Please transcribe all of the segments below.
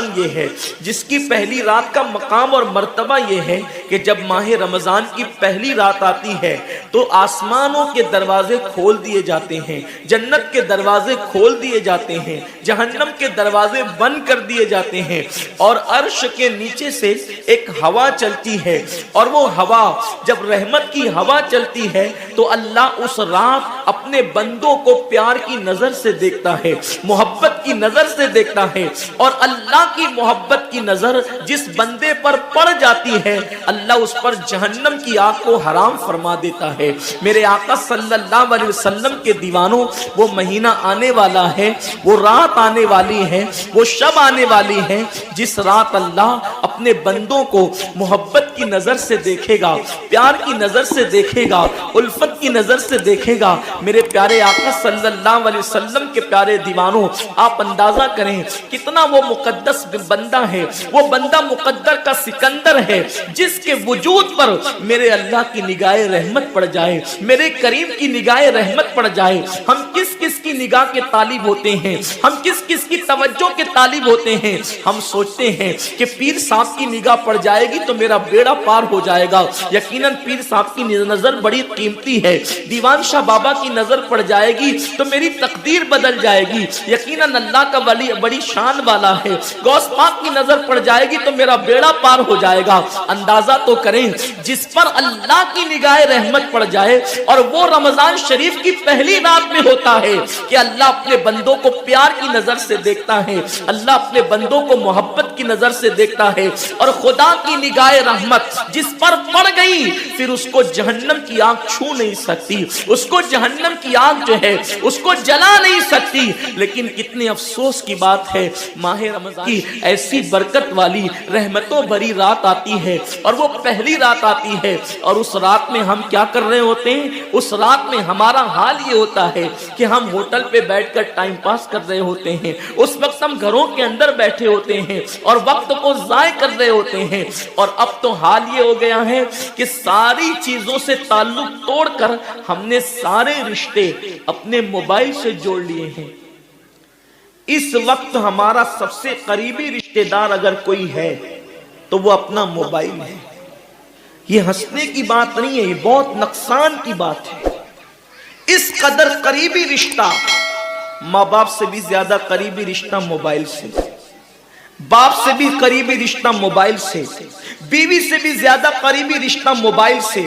شان یہ ہے، جس کی پہلی رات کا مقام اور مرتبہ یہ ہے کہ جب ماہ رمضان کی پہلی رات آتی ہے تو آسمانوں کے دروازے کھول دیے جاتے ہیں، جنت کے دروازے کھول دیے جاتے ہیں، جہنم کے دروازے بند کر دیے جاتے ہیں، اور عرش کے نیچے سے ایک ہوا چلتی ہے، اور وہ ہوا جب رحمت کی ہوا چلتی ہے تو اللہ اس رات اپنے بندوں کو پیار کی نظر سے دیکھتا ہے، محبت کی نظر سے دیکھتا ہے، اور اللہ کی محبت کی نظر جس بندے پر پڑ جاتی ہے اللہ اس پر جہنم کی آگ کو حرام فرما دیتا ہے۔ میرے آقا صلی اللہ علیہ وسلم کے دیوانوں، وہ مہینہ آنے والا ہے، وہ رات آنے والی ہے، وہ شب آنے والی ہے جس رات اللہ اپنے بندوں کو محبت کی نظر سے دیکھے گا، پیار کی نظر سے دیکھے گا، الفت کی نظر سے دیکھے گا۔ میرے پیارے آقا صلی اللہ علیہ وسلم کے پیارے دیوانوں، آپ اندازہ کریں کتنا وہ مقدس بندہ ہے، وہ بندہ مقدر کا سکندر ہے جس کے وجود پر میرے اللہ کی نگاہ رحمت پڑ جائے، میرے کریم کی نگاہ رحمت پڑ جائے۔ ہم کس کس کی نگاہ کے طالب ہوتے ہیں، ہم کس کس کی توجہ کے طالب ہوتے ہیں۔ ہم سوچتے ہیں کہ پیر صاحب کی نگاہ پڑ جائے گی تو میرا بیڑا پار ہو جائے گا، یقیناً پیر صاحب کی نظر بڑی قیمتی ہے۔ دیوان شاہ بابا کی نظر پڑ جائے گی تو میری تقدیر بدل جائے گی، یقیناً اللہ کا ولی بڑی شان والا ہے۔ غوث پاک کی نظر پڑ جائے گی تو میرا بیڑا پار ہو جائے گا۔ اندازہ تو کریں جس پر اللہ کی نگاہ رحمت پڑ جائے، اور وہ رمضان شریف کی پہلی رات میں ہوتا ہے کہ اللہ اپنے بندوں کو پیار کی نظر سے دیکھتا ہے، اللہ اپنے بندوں کو محبت کی نظر سے دیکھتا ہے، اور خدا کی نگاہ رحمت جس پر پڑ گئی پھر اس کو جہنم کی آگ چھو نہیں سکتی، اس کو جہنم کی آگ جو ہے اس کو جلا نہیں سکتی۔ لیکن کتنے افسوس کی بات ہے، ماہ رمضان کی ایسی برکت والی رحمتوں بھری رات آتی ہے، اور وہ پہلی رات آتی ہے، اور اس رات میں ہم کیا کر رہے ہوتے ہیں؟ اس رات میں ہمارا حال یہ ہوتا ہے کہ ہم ہوٹل پہ بیٹھ کر ٹائم پاس کر رہے ہوتے ہیں، اس وقت ہم گھروں کے اندر بیٹھے ہوتے ہیں اور وقت کو ضائع کر رہے ہوتے ہیں۔ اور اب تو حال یہ ہو گیا ہے کہ ساری چیزوں سے تعلق توڑ کر ہم نے سارے رشتے اپنے موبائل سے جوڑ لیے ہیں۔ اس وقت ہمارا سب سے قریبی رشتہ دار اگر کوئی ہے تو وہ اپنا موبائل ہے۔ یہ ہنسنے کی بات نہیں ہے، یہ بہت نقصان کی بات ہے۔ اس قدر قریبی رشتہ، ماں باپ سے بھی زیادہ قریبی رشتہ موبائل سے، باپ سے بھی قریبی رشتہ موبائل سے، بیوی سے بھی زیادہ قریبی رشتہ موبائل سے۔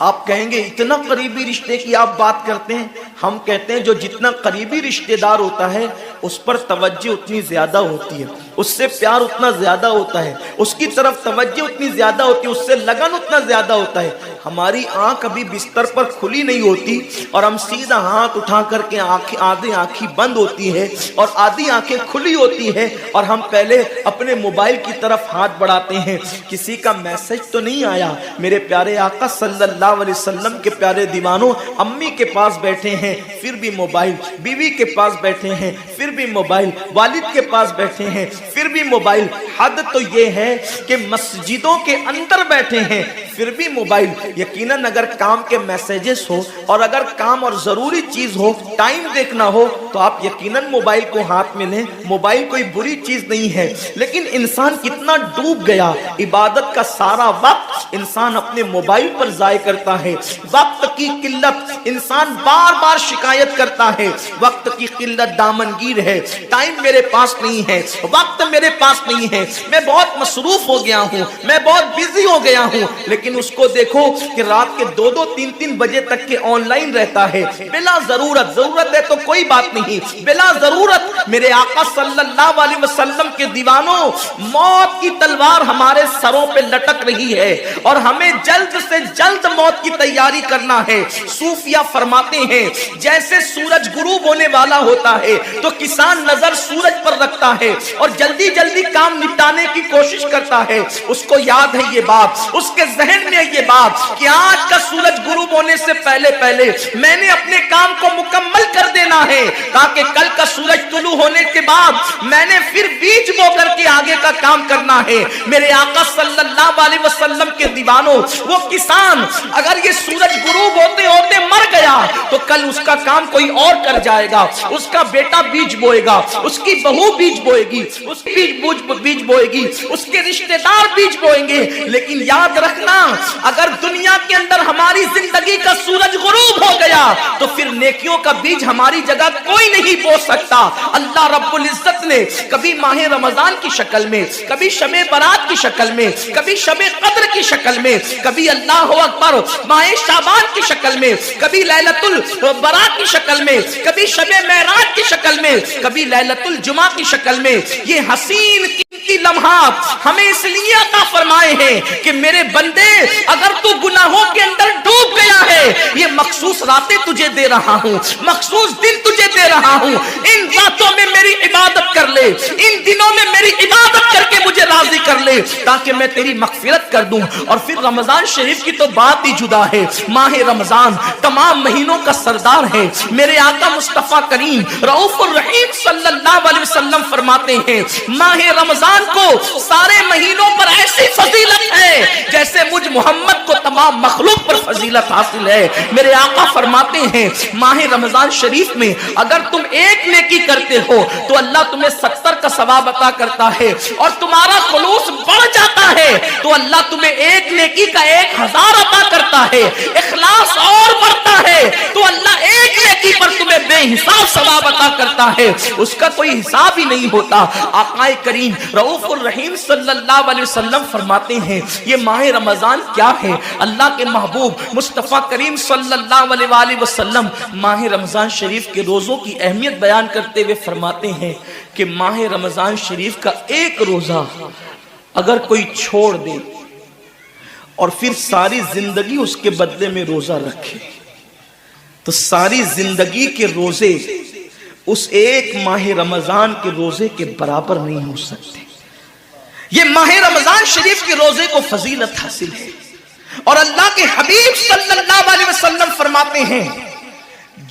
آپ کہیں گے اتنا قریبی رشتے کی آپ بات کرتے ہیں؟ ہم کہتے ہیں جو جتنا قریبی رشتہ دار ہوتا ہے اس پر توجہ اتنی زیادہ ہوتی ہے، اس سے پیار اتنا زیادہ ہوتا ہے، اس کی طرف توجہ اتنی زیادہ ہوتی ہے، اس سے لگن اتنا زیادہ ہوتا ہے۔ ہماری آنکھ ابھی بستر پر کھلی نہیں ہوتی اور ہم سیدھا ہاتھ اٹھا کر کے آدھی آنکھیں بند ہوتی ہے اور آدھی آنکھیں کھلی ہوتی ہے، اور ہم پہلے اپنے موبائل کی طرف ہاتھ بڑھاتے ہیں۔ کسی کا میسج تو نہیں آیا؟ میرے پیارے آقا صلی اللہ علیہ وسلم کے پیارے دیوانوں، امی کے پاس بیٹھے ہیں پھر بھی موبائل، بیوی کے پاس بیٹھے ہیں پھر بھی موبائل، والد کے پاس بیٹھے ہیں پھر بھی موبائل۔ حد تو یہ ہے کہ مسجدوں کے اندر بیٹھے ہیں پھر بھی موبائل۔ یقیناً اگر کام کے میسیجز ہو اور اگر کام اور ضروری چیز ہو، ٹائم دیکھنا ہو، تو آپ یقیناً موبائل کو ہاتھ میں لیں۔ موبائل کوئی بری چیز نہیں ہے، لیکن انسان کتنا ڈوب گیا، عبادت کا سارا وقت انسان اپنے موبائل پر ضائع کرتا ہے۔ وقت کی قلت، انسان بار بار شکایت کرتا ہے وقت کی قلت دامنگیر ہے، ٹائم میرے پاس نہیں ہے، وقت میرے پاس نہیں ہے، میں بہت مصروف ہو گیا ہوں، میں بہت بزی ہو گیا ہوں۔ لیکن اس کو دیکھو کہ رات کے 2-2 3-3 بجے تک کے آن لائن رہتا ہے بلا ضرورت۔ ضرورت ہے تو کوئی بات نہیں، بلا ضرورت۔ میرے آقا صلی اللہ علیہ وسلم کے دیوانوں، موت کی تلوار ہمارے سروں پہ لٹک رہی ہے اور ہمیں جلد سے جلد موت کی تیاری کرنا ہے۔ صوفیہ فرماتے ہیں جیسے سورج غروب ہونے والا ہوتا ہے تو کسان نظر سورج پر رکھتا ہے اور جلدی جلدی کام نپٹا مٹانے کی کوشش کرتا ہے اس کو یاد ہے یہ بات، اس کے ذہن میں یہ بات کہ آج کا سورج غروب ہونے سے پہلے پہلے میں نے اپنے کام کو مکمل کر دینا ہے، تاکہ کل کا سورج طلوع ہونے کے بعد میں نے پھر بیج بو کر کے آگے کا کام کرنا ہے۔ میرے آقا صلی اللہ علیہ وسلم کے دیوانوں، وہ کسان اگر یہ سورج غروب ہوتے ہوتے مر گیا تو کل اس کا کام کوئی اور کر جائے گا، اس کا بیٹا بیج بوئے گا، اس کی بہو بیج بوئے گی، اس کی بیج بوئے گی، اس کے رشتہ دار بیج بوئیں گے۔ لیکن یاد رکھنا، اگر دنیا کے اندر ہماری زندگی کا سورج غروب ہو گیا تو پھر نیکیوں کا بیج ہماری جگہ کوئی نہیں بو سکتا۔ اللہ رب العزت نے کبھی ماہ رمضان کی شکل میں، کبھی شب برات کی شکل میں، کبھی شب قدر کی شکل میں، کبھی اللہ اکبر ماہ شعبان کی شکل میں، کبھی لیلۃ البرات کی شکل میں، کبھی شب معراج کی شکل میں، کبھی لیلۃ الجمعہ کی شکل میں یہ حسین قیمتی لمحات ہمیں اس لیے عطا فرمائے ہیں کہ میرے بندے اگر تو گناہوں کے اندر ڈوب گیا ہے، یہ مخصوص راتیں تجھے دے رہا ہوں، مخصوص دن تجھے دے رہا ہوں، ان راتوں میں میری عبادت کر لے، ان دنوں میں میری عبادت کر کے مجھے راضی کر لے تاکہ میں تیری مغفرت کر دوں۔ اور پھر رمضان شریف کی تو بات ہی جدا ہے۔ ماہ رمضان تمام مہینوں کا سردار ہے۔ میرے آقا مصطفیٰ کریم رؤوف الرحیم صلی اللہ علیہ وسلم فرماتے ہیں ماہ رمضان کو سارے مہینوں پر ایسی فضیلت ہے جیسے مجھ محمد کو تمام مخلوق پر فضیلت حاصل ہے۔ میرے آقا فرماتے ہیں ماہ رمضان شریف میں اگر تم ایک نیکی کرتے ہو تو اللہ تمہیں 70 کا ثواب عطا کرتا ہے، اور تمہارا خلوص بڑھ جاتا ہے تو اللہ تمہیں ایک نیکی کا 1000 عطا کرتا ہے، اخلاص اور بڑھتا ہے تو اللہ ایک نیکی پر تمہیں بے حساب ثواب عطا کرتا ہے، اس کا کوئی حساب ہی نہیں ہوتا۔ آقا کریم رؤوف الرحیم صلی اللہ علیہ وسلم فرماتے ہیں یہ ماہ رمضان کیا ہے؟ اللہ کے محبوب مصطفیٰ کریم صلی اللہ علیہ وآلہ وسلم ماہ رمضان شریف کے روزوں کی اہمیت بیان کرتے ہوئے فرماتے ہیں کہ ماہ رمضان شریف کا ایک روزہ اگر کوئی چھوڑ دے اور پھر ساری زندگی اس کے بدلے میں روزہ رکھے تو ساری زندگی کے روزے اس ایک ماہ رمضان کے روزے کے برابر نہیں ہو سکتے۔ یہ ماہ رمضان شریف کے روزے کو فضیلت حاصل ہے، اور اللہ کے حبیب صلی اللہ علیہ وسلم فرماتے ہیں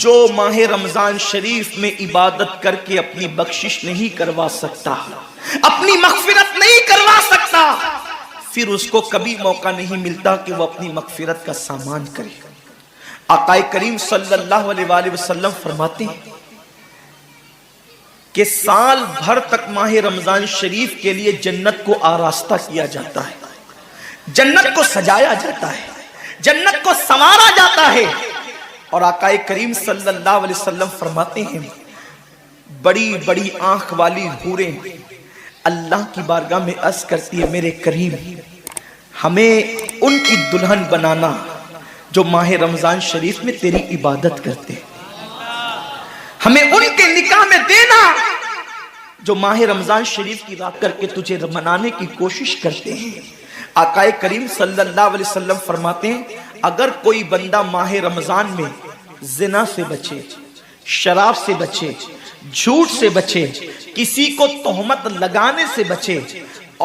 جو ماہ رمضان شریف میں عبادت کر کے اپنی بخشش نہیں کروا سکتا، اپنی مغفرت نہیں کروا سکتا، پھر اس کو کبھی موقع نہیں ملتا کہ وہ اپنی مغفرت کا سامان کرے۔ آقا کریم صلی اللہ علیہ وآلہ وسلم فرماتے ہیں کہ سال بھر تک ماہ رمضان شریف کے لیے جنت کو آراستہ کیا جاتا ہے، جنت کو سجایا جاتا ہے، جنت کو سنوارا جاتا ہے۔ اور آقا کریم صلی اللہ علیہ وسلم فرماتے ہیں بڑی بڑی آنکھ والی حوریں اللہ کی بارگاہ میں عرض کرتی ہے میرے کریم ہمیں ان کی دلہن بنانا جو ماہ رمضان شریف میں تیری عبادت کرتے ہیں، ہمیں ان کے نکاح میں دینا جو ماہ رمضان شریف کی رات کر کے تجھے منانے کی کوشش کرتے ہیں۔ آقا کریم صلی اللہ علیہ وسلم فرماتے ہیں اگر کوئی بندہ ماہ رمضان میں زنا سے بچے، شراب سے بچے، جھوٹ سے بچے، کسی کو تہمت لگانے سے بچے،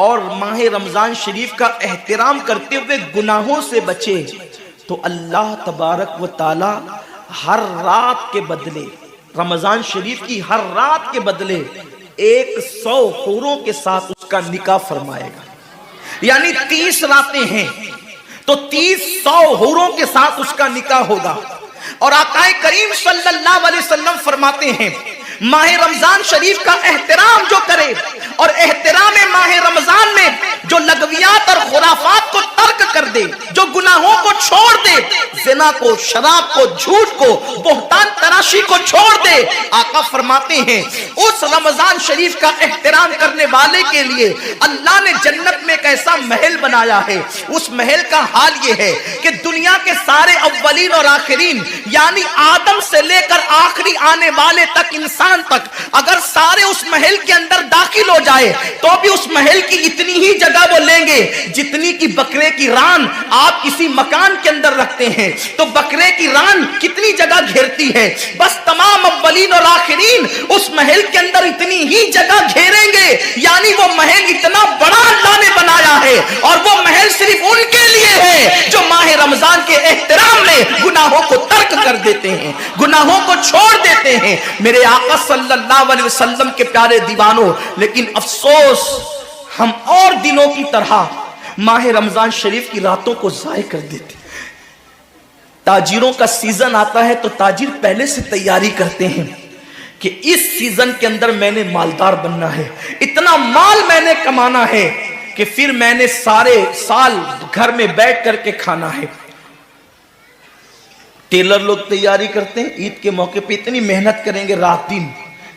اور ماہ رمضان شریف کا احترام کرتے ہوئے گناہوں سے بچے تو اللہ تبارک و تعالی ہر رات کے بدلے، رمضان شریف کی ہر رات کے بدلے 100 حوروں کے ساتھ اس کا نکاح فرمائے گا۔ یعنی 30 راتیں ہیں تو 100 حوروں کے ساتھ اس کا نکاح ہوگا۔ اور آقا کریم صلی اللہ علیہ وسلم فرماتے ہیں ماہ رمضان شریف کا احترام جو کرے اور احترام ماہ رمضان میں جو لغویات اور خرافات کو ترک کر دے، جو گناہوں کو چھوڑ دے، زنا کو، شراب کو، جھوٹ کو، بہتان تراشی کو چھوڑ دے، آقا فرماتے ہیں اس رمضان شریف کا احترام کرنے والے کے لیے اللہ نے جنت میں ایک ایسا محل بنایا ہے۔ اس محل کا حال یہ ہے کہ دنیا کے سارے اولین اور آخرین یعنی آدم سے لے کر آخری آنے والے تک انسان تک اگر سارے اس محل کے اندر داخل ہو جائے تو بھی اس محل کی اتنی ہی جگہ وہ لیں گے جتنی کی بکرے کی ران آپ کسی مکان کے اندر رکھتے ہیں تو بکرے کی ران کتنی جگہ گھیرتی ہے؟ بس تمام اولین اور آخرین اس محل کے اندر اتنی ہی جگہ گھیریں گے، یعنی وہ محل اتنا بڑا اللہ نے بنایا ہے، اور وہ محل صرف ان کے لیے ہے جو ماہ رمضان کے احترام میں گناہوں کو ترک کر دیتے ہیں، گناہوں کو چھوڑ دیتے ہیں۔ میرے آقا صلی اللہ علیہ وسلم کے پیارے دیوانوں، لیکن افسوس ہم اور دنوں کی طرح ماہ رمضان شریف کی راتوں کو ضائع کر دیتے۔ تاجروں کا سیزن آتا ہے تو تاجر پہلے سے تیاری کرتے ہیں کہ اس سیزن کے اندر میں نے مالدار بننا ہے، اتنا مال میں نے کمانا ہے کہ پھر میں نے سارے سال گھر میں بیٹھ کر کے کھانا ہے۔ ٹیلر لوگ تیاری کرتے ہیں، عید کے موقع پہ اتنی محنت کریں گے رات دن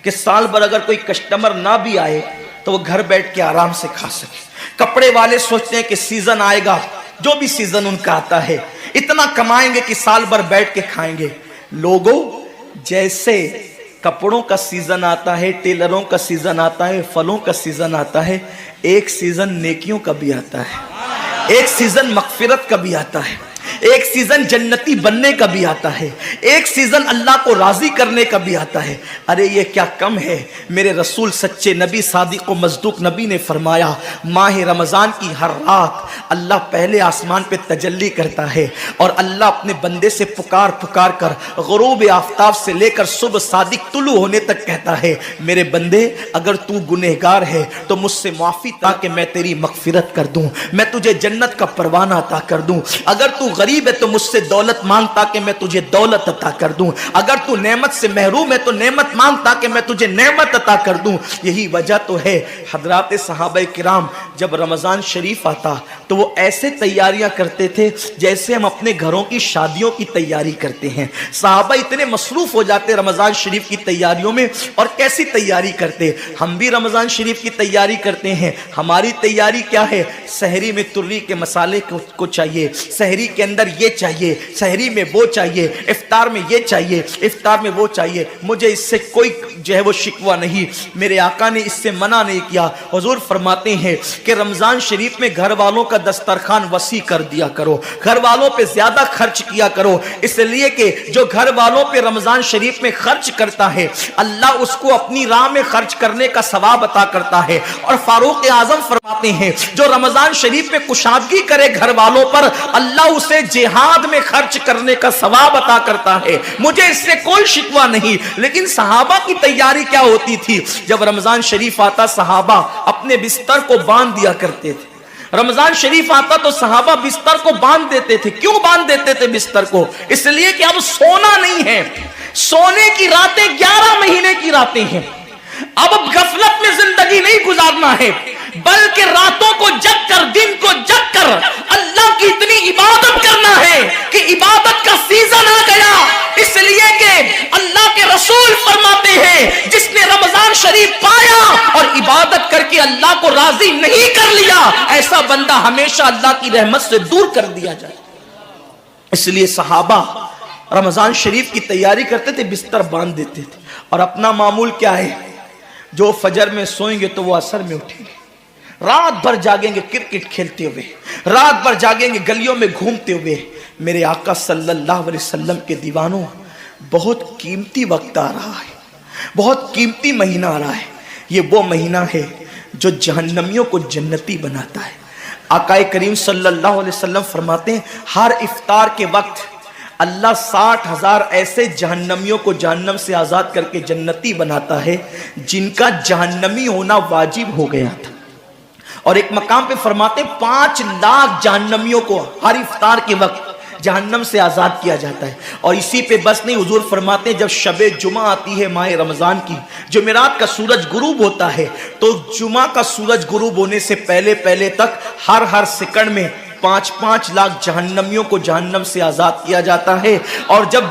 کہ سال بھر اگر کوئی کسٹمر نہ بھی آئے تو وہ گھر بیٹھ کے آرام سے کھا سکے۔ کپڑے والے سوچتے ہیں کہ سیزن آئے گا، جو بھی سیزن ان کا آتا ہے اتنا کمائیں گے کہ سال بھر بیٹھ کے کھائیں گے۔ لوگوں، جیسے کپڑوں کا سیزن آتا ہے، ٹیلروں کا سیزن آتا ہے، پھلوں کا سیزن آتا ہے، ایک سیزن نیکیوں کا بھی آتا ہے، ایک سیزن مغفرت کا بھی آتا ہے، ایک سیزن جنتی بننے کا بھی آتا ہے، ایک سیزن اللہ کو راضی کرنے کا بھی آتا ہے۔ ارے یہ کیا کم ہے؟ میرے رسول سچے نبی صادق و مصدوق نبی نے فرمایا ماہ رمضان کی ہر رات اللہ پہلے آسمان پہ تجلی کرتا ہے اور اللہ اپنے بندے سے پکار پکار کر غروب آفتاب سے لے کر صبح صادق طلوع ہونے تک کہتا ہے میرے بندے اگر تو گنہگار ہے تو مجھ سے معافی تاکہ میں تیری مغفرت کر دوں، میں تجھے جنت کا پروانہ عطا کر دوں، اگر تو غریب ہے تو مجھ سے دولت مانگ تاکہ میں تجھے دولت عطا کر دوں، اگر تو نعمت سے محروم ہے تو نعمت مانگ تاکہ میں تجھے نعمت عطا کر دوں۔ یہی وجہ تو ہے حضرات صحابہ کرام جب رمضان شریف آتا تو وہ ایسے تیاریاں کرتے تھے جیسے ہم اپنے گھروں کی شادیوں کی تیاری کرتے ہیں۔ صحابہ اتنے مصروف ہو جاتے رمضان شریف کی تیاریوں میں، اور کیسی تیاری کرتے؟ ہم بھی رمضان شریف کی تیاری کرتے ہیں۔ ہماری تیاری کیا ہے؟ سحری میں تری کے مسالے کو چاہیے، سحری کے اندر یہ چاہیے، سحری میں وہ چاہیے، افطار میں یہ چاہیے، افطار میں وہ چاہیے۔ مجھے اس سے کوئی جو ہے وہ شکوہ نہیں، میرے آقا نے اس سے منع نہیں کیا۔ حضور فرماتے ہیں کہ رمضان شریف میں گھر والوں کا دسترخوان وسیع کر دیا کرو، گھر والوں پہ زیادہ خرچ کیا کرو، اس لیے کہ جو گھر والوں پہ رمضان شریف میں خرچ کرتا ہے اللہ اس کو اپنی راہ میں خرچ کرنے کا ثواب عطا کرتا ہے۔ اور فاروق اعظم فرماتے ہیں جو رمضان شریف میں کشادگی کرے گھر والوں پر اللہ اسے جہاد میں خرچ کرنے کا ثواب عطا کرتا ہے۔ مجھے اس سے کوئی شکوہ نہیں، لیکن صحابہ کی تیاری کیا ہوتی تھی؟ جب رمضان شریف آتا صحابہ اپنے بستر کو باندھ دیا کرتے تھے۔ رمضان شریف آتا تو صحابہ بستر کو باندھ دیتے تھے۔ کیوں باندھ دیتے تھے بستر کو؟ اس لیے کہ اب سونا نہیں ہے، سونے کی راتیں 11 مہینے کی راتیں ہیں، اب غفلت میں زندگی نہیں گزارنا ہے، بلکہ راتوں کو جگ کر دن کو جگ کر اللہ کی اتنی عبادت کرنا ہے کہ عبادت کا سیزن آ گیا۔ اس لیے کہ اللہ کے رسول فرماتے ہیں جس نے رمضان شریف پایا اور عبادت کر کے اللہ کو راضی نہیں کر لیا ایسا بندہ ہمیشہ اللہ کی رحمت سے دور کر دیا جائے۔ اس لیے صحابہ رمضان شریف کی تیاری کرتے تھے، بستر باندھ دیتے تھے، اور اپنا معمول کیا ہے؟ جو فجر میں سوئیں گے تو وہ عصر میں اٹھیں گے، رات بھر جاگیں گے کرکٹ کھیلتے ہوئے، رات بھر جاگیں گے گلیوں میں گھومتے ہوئے۔ میرے آقا صلی اللہ علیہ وسلم کے دیوانوں، بہت قیمتی وقت آ رہا ہے، بہت قیمتی مہینہ آ رہا ہے۔ یہ وہ مہینہ ہے جو جہنمیوں کو جنتی بناتا ہے۔ آقا کریم صلی اللہ علیہ وسلم فرماتے ہیں ہر افطار کے وقت اللہ 60,000 ایسے جہنمیوں کو جہنم سے آزاد کر کے جنتی بناتا ہے جن کا جہنمی ہونا واجب ہو گیا تھا۔ اور ایک مقام پہ فرماتے 5 لاکھ جہنمیوں کو ہر افطار کے وقت جہنم سے آزاد کیا جاتا ہے۔ اور اسی پہ بس نہیں، حضور فرماتے ہیں جب شب جمعہ آتی ہے ماہ رمضان کی، جمعرات کا سورج غروب ہوتا ہے تو جمعہ کا سورج غروب ہونے سے پہلے تک ہر سیکنڈ میں 5 لاکھ جہنمیوں کو جہنم سے آزاد کیا جاتا ہے۔ اور جب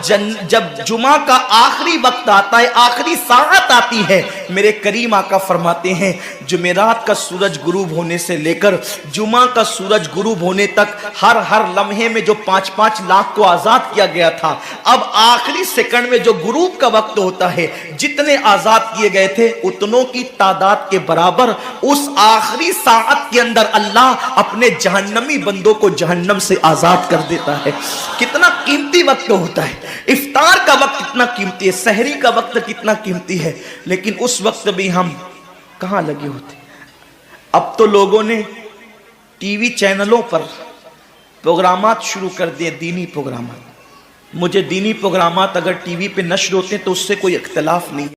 جمعہ کا آخری وقت آتا ہے، آخری ساعت آتی ہے، میرے کریم آقا فرماتے ہیں جمعرات کا سورج غروب ہونے سے لے کر جمعہ کا سورج غروب ہونے تک ہر لمحے میں جو 5-5 لاکھ کو آزاد کیا گیا تھا، اب آخری سیکنڈ میں جو غروب کا وقت ہوتا ہے جتنے آزاد کیے گئے تھے اتنوں کی تعداد کے برابر اس آخری ساعت کے اندر اللہ اپنے جہنمی بندوں کو جہنم سے آزاد کر دیتا ہے۔ کتنا قیمتی وقت ہوتا ہے، افطار کا وقت کتنا قیمتی ہے، سحری کا وقت کتنا قیمتی ہے، لیکن اس وقت بھی ہم کہاں لگے ہوتے۔ اب تو لوگوں نے ٹی وی چینلوں پر پروگرامات شروع کر دیے، دینی پروگرامات۔ مجھے دینی پروگرامات اگر ٹی وی پہ نشر ہوتے ہیں تو اس سے کوئی اختلاف نہیں۔